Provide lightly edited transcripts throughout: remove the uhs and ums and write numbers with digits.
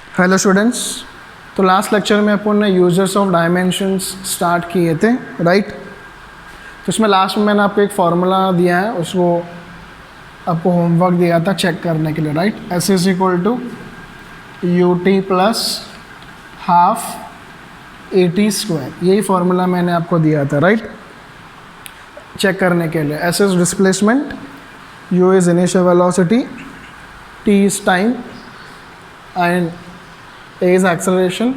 Hello students, तो last lecture में अपन ने यूजर्स ऑफ डायमेंशंस स्टार्ट किए थे, राइट। तो इसमें लास्ट में मैंने आपको एक फार्मूला दिया है, उसको आपको होमवर्क दिया था चेक करने के लिए, right. S is equal to u t plus half a t square, यही फार्मूला मैंने आपको दिया था, राइट, चेक करने के लिए। S is displacement, u is initial velocity, t is time and a is acceleration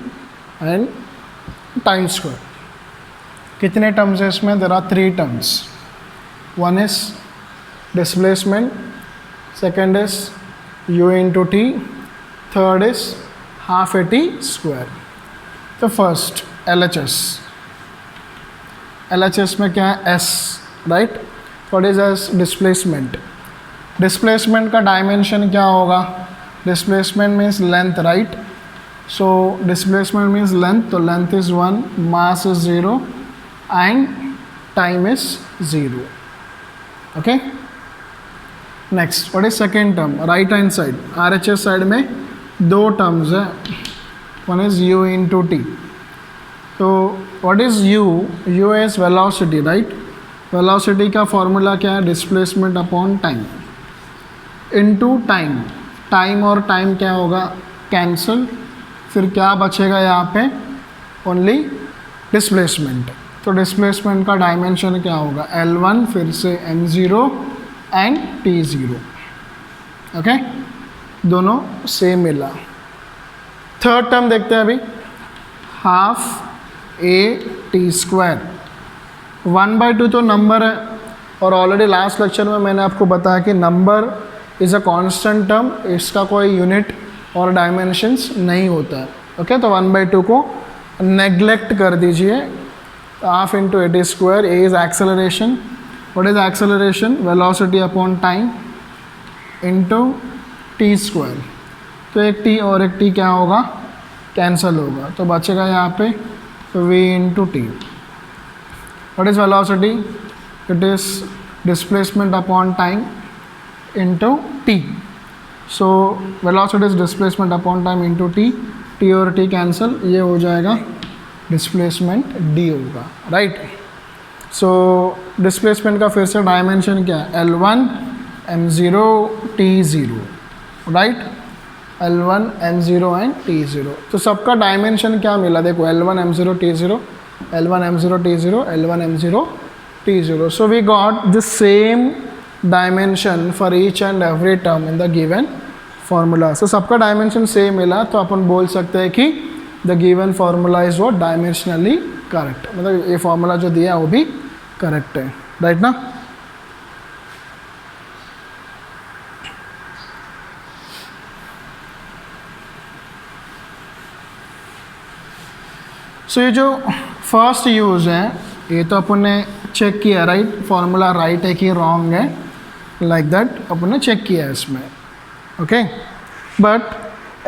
and time square. कितने terms है इसमें? there are 3 terms. One is displacement, second is u into t, third is half a t square. तो first LHS. LHS में क्या है? S, right? What is as displacement? Displacement का dimension क्या होगा? Displacement means length, right? So displacement means length, so length is 1, mass is 0 and time is 0. Okay, next what is second term? Right hand side, RHS side में 2 terms है. One is u into t. So what is u? U is velocity, right? Velocity का formula क्या है? Displacement upon time into time. Time और time क्या होगा? Cancel, फिर क्या बचेगा यहाँ पे? Only displacement. तो डिस्प्लेसमेंट का डायमेंशन क्या होगा? L1, फिर से m0 एंड t0। ओके, दोनों सेम मिला। थर्ड टर्म देखते हैं अभी, हाफ ए टी स्क्वायर। 1/2 तो नंबर है, और ऑलरेडी लास्ट लेक्चर में मैंने आपको बताया कि number is a constant term, इसका कोई यूनिट और डायमेंशंस नहीं होता है। ओके, तो 1/2 को नेग्लेक्ट कर दीजिए। Half into A t square, A is acceleration. What is acceleration? Velocity upon time into T square. तो एक टी और एक टी क्या होगा? कैंसिल होगा, तो बचेगा यहाँ पे v into T. What is velocity? It is displacement upon time into t. So velocity is displacement upon time into t. t और t कैंसिल, ये हो जाएगा डिस्प्लेसमेंट d होगा, राइट। सो डिस्प्लेसमेंट का फिर से डायमेंशन क्या है? L1 m0 t0, right. L1 m0 and t0। तो सबका डायमेंशन क्या मिला? देखो, L1 m0 t0, L1 m0 t0, L1 m0 t0. So we got the same dimension for each and every term in the given formula. So सबका dimension same मिला, तो अपन बोल सकते हैं कि the given formula is what? Dimensionally correct. मतलब ये formula जो दिया है वो भी करेक्ट है, राइट ना। सो ये जो फर्स्ट यूज है, ये तो अपन ने चेक किया, राइट। फार्मूला राइट है कि रॉन्ग है, लाइक दैट अपन ने चेक किया है इसमें। ओके, बट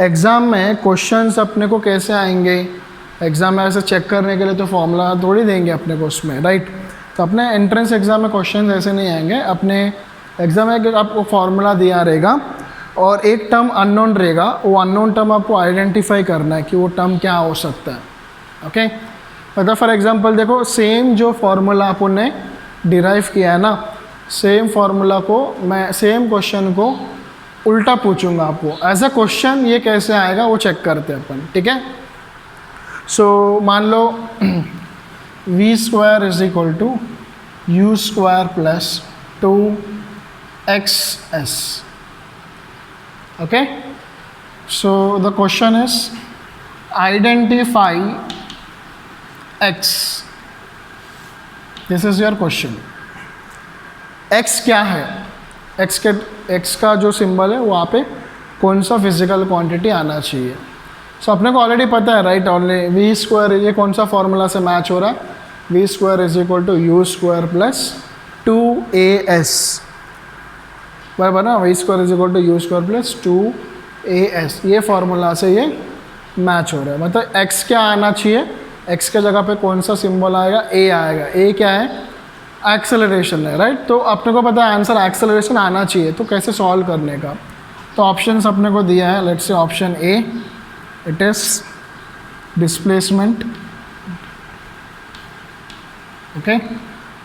एग्ज़ाम में क्वेश्चंस अपने को कैसे आएंगे? एग्ज़ाम में ऐसे चेक करने के लिए तो फार्मूला थोड़ी देंगे अपने को उसमें, राइट। तो अपने एंट्रेंस एग्ज़ाम में क्वेश्चंस ऐसे नहीं आएंगे। अपने एग्ज़ाम में अगर आपको फार्मूला दिया रहेगा और एक टर्म अननोन रहेगा, वो अननोन टर्म आपको आइडेंटिफाई करना है कि वो टर्म क्या हो सकता है। ओके, मतलब फॉर एग्जांपल देखो, सेम जो फार्मूला अपन ने डिराइव किया है ना, सेम फार्मूला को मैं, सेम क्वेश्चन को उल्टा पूछूंगा आपको एज अ क्वेश्चन। ये कैसे आएगा वो चेक करते हैं अपन, ठीक है। सो मान लो v square is equal to u square plus 2xs। Okay, so the question is identify x. This is your question. x क्या है? x का जो सिंबल है वहाँ पे कौन सा फिजिकल क्वांटिटी आना चाहिए? सो अपने को ऑलरेडी पता है, राइट। ऑलरेडी वी स्क्वायर, ये कौन सा फॉर्मूला से मैच हो रहा है? V square is equal to u square plus 2as, बराबर ना। V square is equal to u square plus 2as, ये फार्मूला से ये मैच हो रहा है। मतलब x क्या आना चाहिए? x के जगह पे कौन सा सिंबल आएगा? a आएगा। a क्या है? एक्सेलरेशन है, राइट। तो अपने को पता है आंसर एक्सेलरेशन आना चाहिए, तो कैसे सॉल्व करने का? तो ऑप्शंस अपने को दिया है, let's say option A it is displacement. Okay,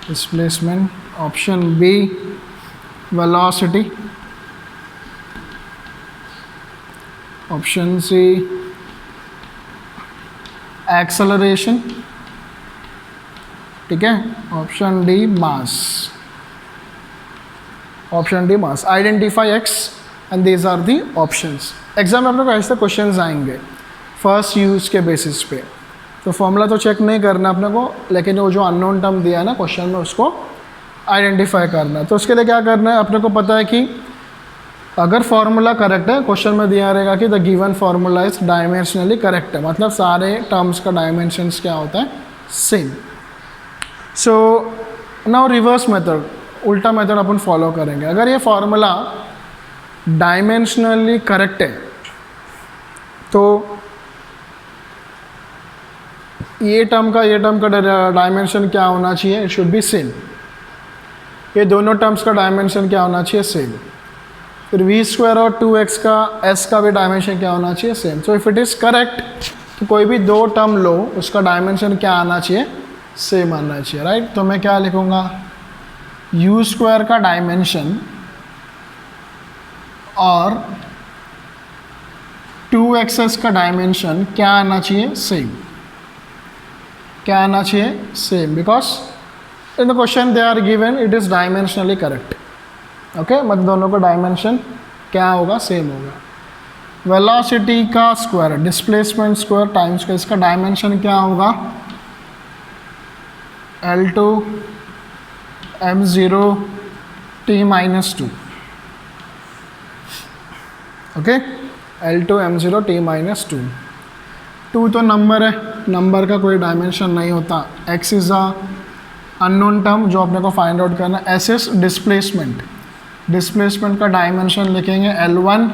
displacement. Option B velocity. Option C acceleration. ठीक है. Option D mass. Option D mass. Identify x and these are the options. Exam में अपने को ऐसे क्वेश्चंस आएंगे फर्स्ट यूज के basis पे, तो फॉर्मूला तो चेक नहीं करना अपने को, लेकिन वो जो अननोन टर्म दिया है ना क्वेश्चन में उसको आइडेंटिफाई करना है. तो उसके लिए क्या करना है, अपने को पता है कि अगर फॉर्मूला करेक्ट है, क्वेश्चन में दिया रहेगा कि the given formula is dimensionally correct है, मतलब सारे टर्म्स का डायमेंशंस क्या होता है, same. So now reverse method, उल्टा मेथड अपन फॉलो करेंगे. अगर ये फॉर्मूला डायमेंशनली करेक्ट है तो ये टर्म का डायमेंशन क्या होना चाहिए, इट शुड बी सेम. ये दोनों टर्म्स का डायमेंशन क्या होना चाहिए, सेम. फिर v² और 2x का s का भी डायमेंशन क्या होना चाहिए, same. So if it is correct तो कोई भी दो टर्म लो उसका डायमेंशन क्या आना चाहिए, सेम आना चाहिए, राइट. तो मैं क्या लिखूँगा, u² का डायमेंशन और 2xs का डायमेंशन क्या आना चाहिए, सेम. क्या आना चाहिए, same, because in the question they are given it is dimensionally correct. Okay, मतलब दोनों का डायमेंशन क्या होगा, सेम होगा. वेलोसिटी का स्क्वायर, डिस्प्लेसमेंट स्क्वायर टाइम्स का, इसका डायमेंशन क्या होगा, L2 m0 t-2. Okay, L2 m0 t-2. 2 तो नंबर है, नंबर का कोई डायमेंशन नहीं होता. x is a unknown term जो अपने को फाइंड आउट करना. s is displacement. डिस्प्लेसमेंट का डायमेंशन लिखेंगे L1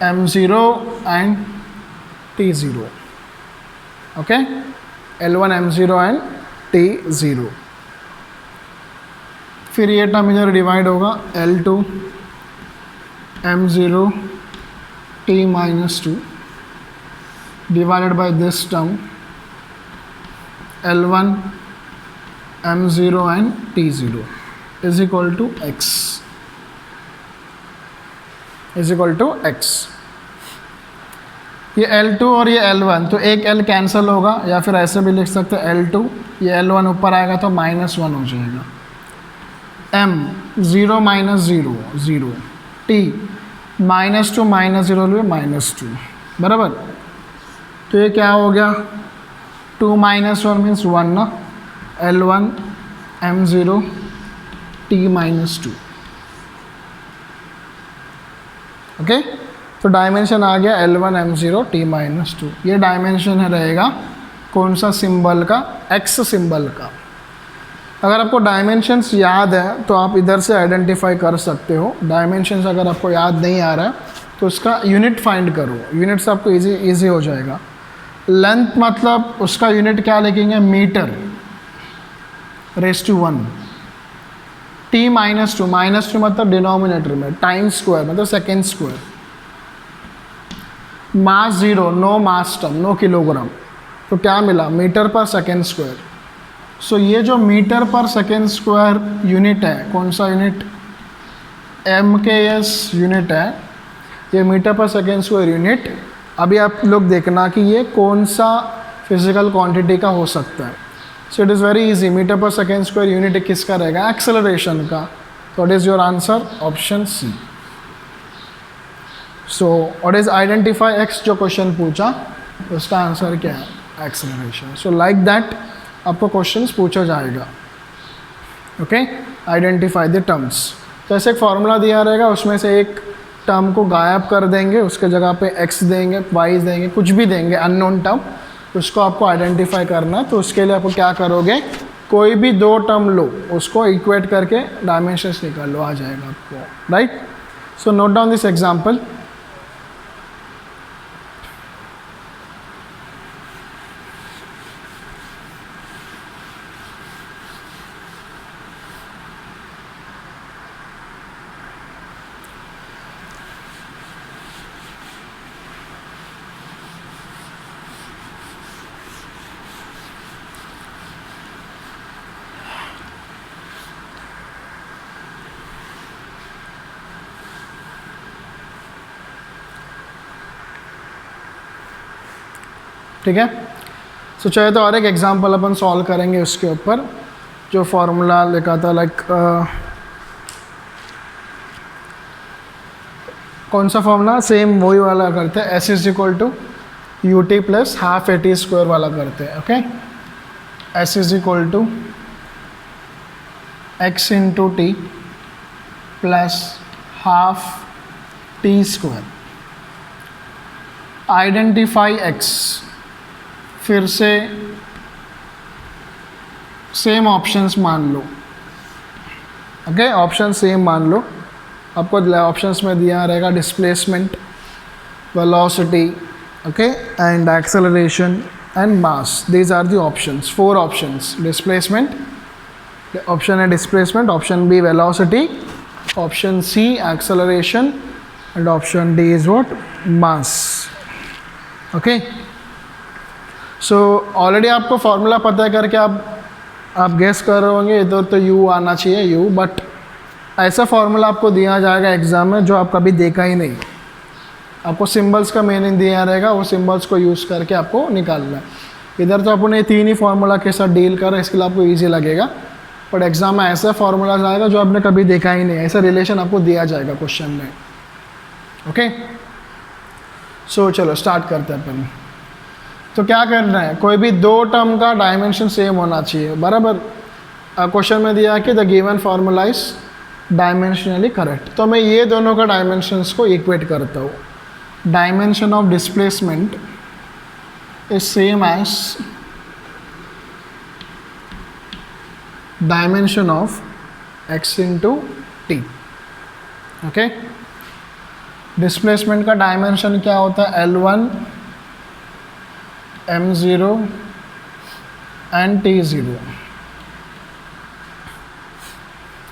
m0 and t0. Okay, L1 m0 and t0. फिर ये टर्म इधर डिवाइड होगा, L2 m0 t-2 divided by this term L1 m0 and t0 is equal to x. Is equal to x. ये L2 और ये L1, तो एक L cancel होगा, या फिर ऐसे भी लिख सकते हैं L2, ये L1 ऊपर आएगा तो -1 हो जाएगा. m 0 -0 0, t -2 -0 लिए -2, बराबर. तो ये क्या हो गया, 2 - 1 मीन्स 1 ना. L1 m0 t-2. ओके, तो डायमेंशन आ गया L1 m0 t-2. ये डायमेंशन है रहेगा कौन सा सिंबल का, x सिंबल का. अगर आपको डायमेंशंस याद है तो आप इधर से आइडेंटिफाई कर सकते हो. डायमेंशंस अगर आपको याद नहीं आ रहा है तो उसका यूनिट फाइंड करो, यूनिट से आपको इजी हो जाएगा. लेंथ मतलब उसका यूनिट क्या लिखेंगे, मीटर रेज़ टू 1. t-2 मतलब डिनोमिनेटर में, टाइम स्क्वायर मतलब सेकेंड स्क्वायर. मास 0, नो मास टर्म, नो किलोग्राम, तो क्या मिला, मीटर पर सेकेंड स्क्वायर. सो ये जो मीटर पर सेकेंड स्क्वायर यूनिट है, कौन सा यूनिट, MKS यूनिट है. ये मीटर पर सेकेंड स्क्वायर यूनिट, अभी आप लोग देखना कि ये कौन सा फिजिकल क्वांटिटी का हो सकता है. So it is very easy. Metre पर सेकेंड स्क्वायर यूनिट किसका रहेगा, एक्सेलरेशन का. तो what is your answer, option C. So what is identify x जो क्वेश्चन पूछा, उसका आंसर क्या है, एक्सेलरेशन. सो लाइक दैट आपको क्वेश्चंस पूछा जाएगा. Okay, identify the terms. तो ऐसे एक फॉर्मूला दिया रहेगा, उसमें से एक टर्म को गायब कर देंगे, उसके जगह पे x देंगे, y देंगे, कुछ भी देंगे अननोन टर्म, उसको आपको आइडेंटिफाई करना है. तो उसके लिए आपको क्या करोगे, कोई भी दो टर्म लो, उसको इक्वेट करके डायमेंशंस निकाल लो, आ जाएगा आपको, right. So note down this example. ठीक है। सो चाहे तो और एक एग्जांपल अपन सॉल्व करेंगे उसके ऊपर, जो फॉर्मूला लिखा था लाइक कौन सा फॉर्मूला, सेम वही वाला करते हैं, S is equal to u t plus half a t square वाला करते हैं। Okay, S is equal to x into t plus half t square. Identify x, फिर से सेम ऑप्शंस मान लो। ओके, ऑप्शन सेम मान लो, आपको ऑप्शंस में दिया रहेगा displacement, velocity, okay, and acceleration and mass. These are the options, 4 options. Displacement, option है displacement, option B velocity, option C acceleration and option D is what, mass. Okay, so already आपको formula पता है करके आप guess कर रहे होंगे इधर तो u आना चाहिए u, बट ऐसा फॉर्मूला आपको दिया जाएगा एग्जाम में जो आप कभी देखा ही नहीं। आपको सिंबल्स का मीनिंग दिया रहेगा, वो सिंबल्स को यूज़ करके आपको निकालना है। इधर तो अपने 3 ही फार्मूला के साथ डील कर रहे हैं, इसके लिए आपको ईजी लगेगा, बट एग्जाम में ऐसा फार्मूला आएगा जो आपने कभी देखा ही नहीं, ऐसा रिलेशन आपको दिया जाएगा क्वेश्चन में। ओके, सो चलो स्टार्ट करते हैं अपन। तो क्या करना है, कोई भी 2 टर्म का डायमेंशन सेम होना चाहिए, बराबर। क्वेश्चन में दिया है कि the given formula is dimensionally correct, तो मैं ये दोनों का डायमेंशंस को इक्वेट करता हूँ। Dimension of displacement is same as dimension of x into t. Okay, displacement का डायमेंशन क्या होता है, L1 M0 and T0,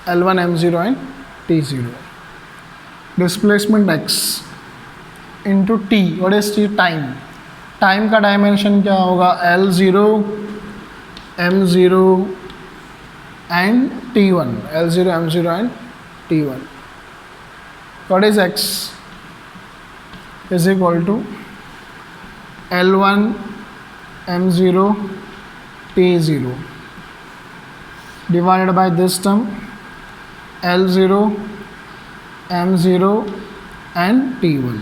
L1 M0 and T0। Displacement x into t, what is t, time. Time का dimension क्या होगा, L0 M0 and T1, L0 M0 and T1। What is x is equal to L1 M0 T0 divided by this term L0 M0 and T1,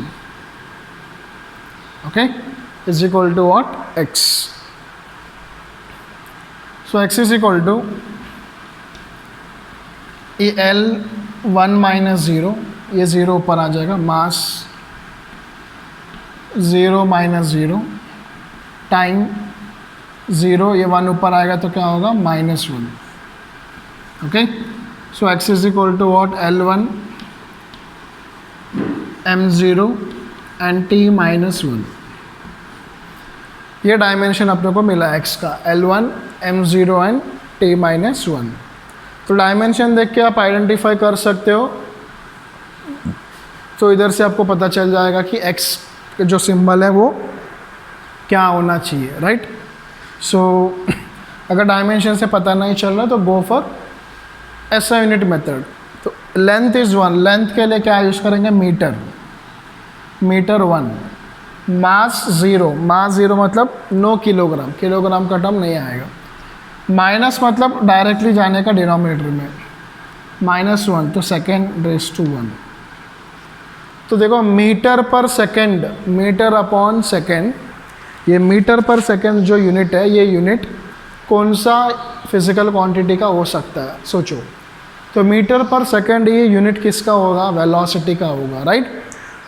okay, is equal to what, x. So x is equal to ये L1 minus 0, ये 0 ऊपर आ जाएगा, मास 0 minus 0, time 0, ये 1 ऊपर आएगा तो क्या होगा, -1। Okay, so x is equal to what, L1 M0 and t -1। ये डायमेंशन अपने को मिला x का, L1 M0 एंड t -1। तो डायमेंशन देख के आप आइडेंटिफाई कर सकते हो, तो इधर से आपको पता चल जाएगा कि x जो सिंबल है वो क्या होना चाहिए, राइट। सो अगर डायमेंशन से पता नहीं चल रहा तो गो फॉर ऐसा यूनिट मेथड। तो लेंथ इज़ 1, लेंथ के लिए क्या यूज़ करेंगे, मीटर, मीटर 1। मास 0, मास 0 मतलब 9 किलोग्राम, किलोग्राम का टर्म नहीं आएगा। माइनस मतलब डायरेक्टली जाने का डिनोमिनेटर में, -1 तो सेकेंड रेज़ टू 1। तो देखो मीटर पर सेकेंड, मीटर अपॉन सेकेंड, ये मीटर पर सेकेंड जो यूनिट है, ये यूनिट कौन सा फिजिकल क्वांटिटी का हो सकता है, सोचो। तो मीटर पर सेकेंड ये यूनिट किसका होगा, वेलोसिटी का होगा, right.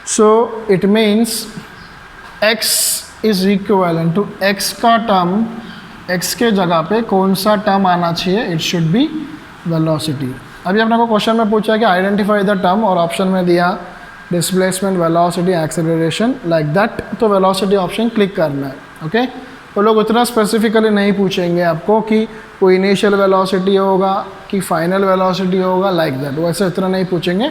So it means x is equal to x का टर्म, x के जगह पे कौन सा टर्म आना चाहिए, इट शुड बी वेलोसिटी। अभी अपने को क्वेश्चन में पूछा कि आइडेंटिफाई द टर्म, और ऑप्शन में दिया displacement, velocity, acceleration, like that. तो वेलोसिटी ऑप्शन क्लिक करना है। ओके, वो लोग उतना स्पेसिफिकली नहीं पूछेंगे आपको कि वो इनिशियल वेलोसिटी होगा कि फाइनल वेलोसिटी होगा, लाइक दैट, वैसे उतना नहीं पूछेंगे।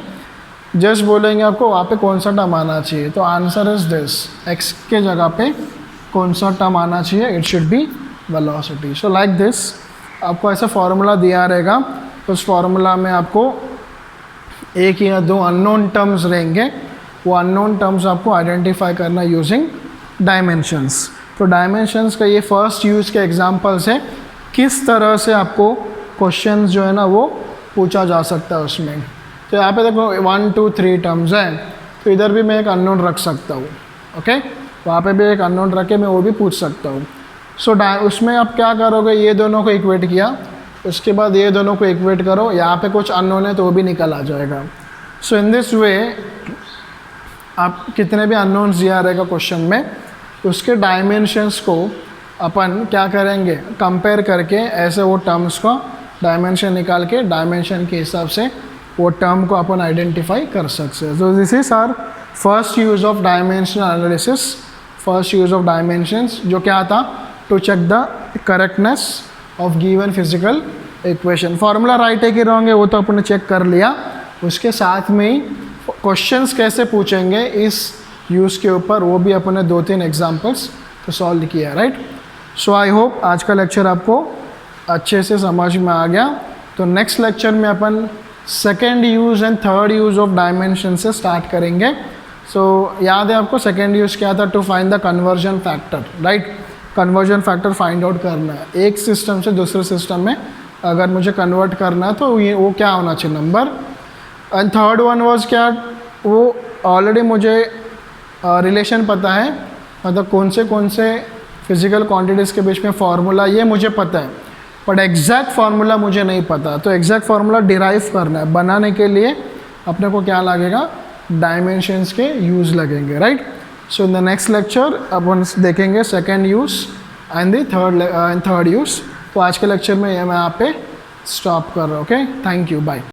जस्ट बोलेंगे आपको वहाँ पे कौन सा टर्म आना चाहिए। तो आंसर इज दिस, एक्स के जगह पे कौन सा टर्म आना चाहिए, it should be velocity. So like this, आपको ऐसा फार्मूला दिया रहेगा, तो उस फार्मूला में आपको 1 या 2 अननोन टर्म्स रहेंगे, वो अननोन टर्म्स आपको आइडेंटिफाई करना यूजिंग डायमेंशंस। तो डायमेंशंस का ये फर्स्ट यूज़ के एग्जांपल्स है किस तरह से आपको क्वेश्चंस जो है ना वो पूछा जा सकता है उसमें। तो यहाँ पे देखो 1 2 3 टर्म्स हैं, तो इधर भी मैं एक अननोन रख सकता हूँ, ओके, वहाँ पे भी एक अननोन रख के मैं वो भी पूछ सकता हूँ। सो उसमें आप क्या करोगे, ये दोनों को इक्वेट किया, उसके बाद ये दोनों को इक्वेट करो, यहाँ पे कुछ अननोन है तो वो भी निकल आ जाएगा। सो इन दिस वे आप कितने भी अननोन्स दिया रहेगा क्वेश्चन में, उसके डायमेंशंस को अपन क्या करेंगे, कंपेयर करके ऐसे वो टर्म्स का डायमेंशन निकाल के डायमेंशन के हिसाब से वो टर्म को अपन आइडेंटिफाई कर सकते हैं। So this is our first use of dimensional analysis, first use of dimensions, जो क्या था, to check the correctness of given physical equation. Formula right है कि रॉन्ग है वो तो अपन चेक कर लिया, उसके साथ में ही क्वेश्चंस कैसे पूछेंगे इस यूज़ के ऊपर वो भी अपने 2-3 एग्जांपल्स तो सॉल्व किया, राइट। सो आई होप आज का लेक्चर आपको अच्छे से समझ में आ गया। तो नेक्स्ट लेक्चर में अपन second use and third use of dimension से स्टार्ट करेंगे। सो याद है आपको सेकेंड यूज़ क्या था, to find the conversion factor, right. Conversion factor find out करना है, एक सिस्टम से दूसरे सिस्टम में अगर मुझे कन्वर्ट करना है तो ये वो क्या होना चाहिए, number. And third one was क्या, वो ऑलरेडी मुझे रिलेशन पता है, मतलब कौन से फिजिकल क्वांटिटीज़ के बीच में फार्मूला ये मुझे पता है, बट एग्जैक्ट फार्मूला मुझे नहीं पता। तो एग्जैक्ट फार्मूला डिराइव करना है, बनाने के लिए अपने को क्या लगेगा, डायमेंशंस के यूज़ लगेंगे, right. So in the next lecture अपन देखेंगे second use and the third use. तो आज के लेक्चर में मैं यहाँ पे स्टॉप कर रहा हूँ, ओके, थैंक यू, बाय।